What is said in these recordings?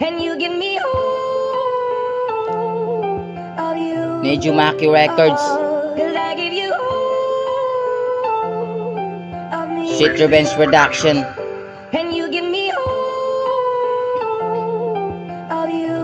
and you give me all of you. Medyo Maki Records. 'Cause I give you all of me. Shit Revenge Production. And you give me all of you.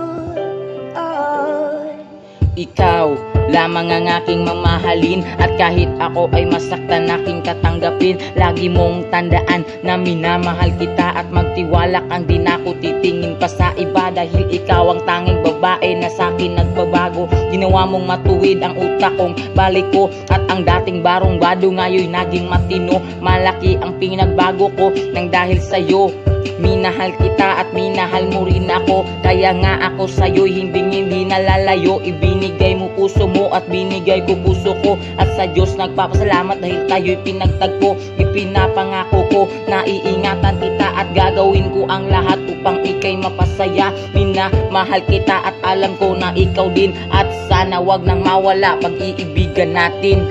Ikaw lamang ang aking mamahalin, at kahit ako ay masaktan aking katanggapin. Lagi mong tandaan na minamahal kita, at magtiwala kang di na ako titingin pa sa iba, dahil ikaw ang tanging babae na sa'kin nagbabago. Ginawa mong matuwid ang utak kong balik ko, at ang dating barong bado ngayon naging matino. Malaki ang pinagbago ko nang dahil sa'yo. Minahal kita at minahal mo rin ako, kaya nga ako sa'yo'y hindi nalalayo. Ibinigay mo puso mo at binigay ko puso ko, at sa Diyos nagpapasalamat dahil tayo'y pinagtagpo. Ipinapangako ko na iingatan kita at gagawin ko ang lahat upang ika'y mapasaya. Minamahal kita at alam ko na ikaw din, at sana wag nang mawala pag-iibigan natin.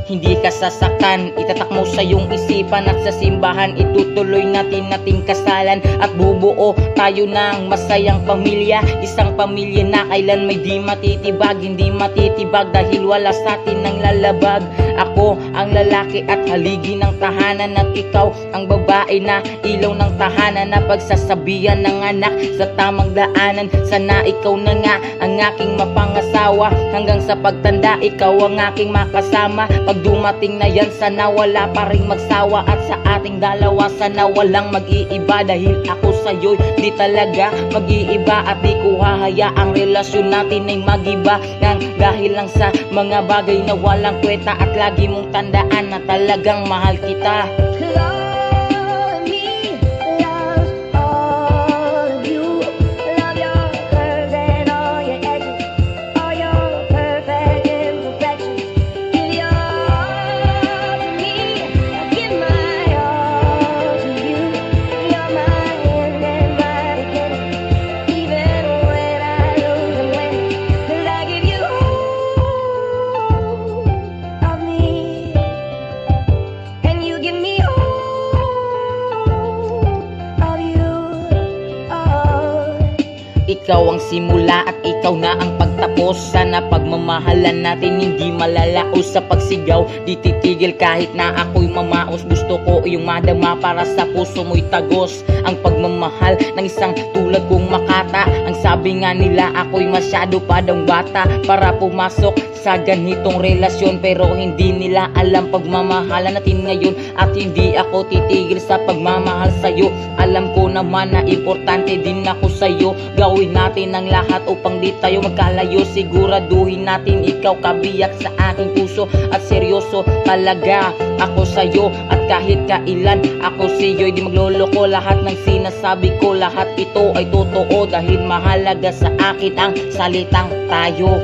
Hindi ka sasaktan, itatak mo sa iyong isipan, at sa simbahan itutuloy natin nating kasalan, at bubuo tayo ng masayang pamilya. Isang pamilya na kailan may di matitibag, hindi matitibag dahil wala sa atin ng lalabag. Ako ang lalaki at haligi ng tahanan, at ikaw ang babae na ilaw ng tahanan, na pagsasabihan ng anak sa tamang daanan. Sana ikaw na nga ang aking mapangasawa, hanggang sa pagtanda ikaw ang aking makasama. Pag dumating na yan, sana wala pa rin magsawa, at sa ating dalawa sana walang mag-iiba, dahil ako sa'yo'y di talaga mag-iiba, at di ko hahayaang relasyon natin ay magiba nang dahil lang sa mga bagay na walang kwenta. At lagi mong tandaan na talagang mahal kita. Ikaw ang simula at ikaw na ang pagtapos. Sana pagmamahalan natin hindi malalaos. Sa pagsigaw di titigil kahit na ako'y mamaos. Gusto ko yung madama para sa puso mo'y tagos. Ang pagmamahal ng isang tulad kong Makata. Ang sabi nga nila ako'y masyado pa daw bata para pumasok sa ganitong relasyon, pero hindi nila alam pagmamahalan natin ngayon, at hindi ako titigil sa pagmamahal sa'yo. Alam ko naman na importante din ako sa'yo. Gawin natin ang lahat upang di tayo magkalayo. Siguraduhin natin ikaw kabiyak sa aking puso, at seryoso talaga ako sa'yo. At kahit kailan ako sa'yo'y di magloloko. Lahat ng sinasabi ko, lahat ito ay totoo, dahil mahalaga sa akin ang salitang tayo.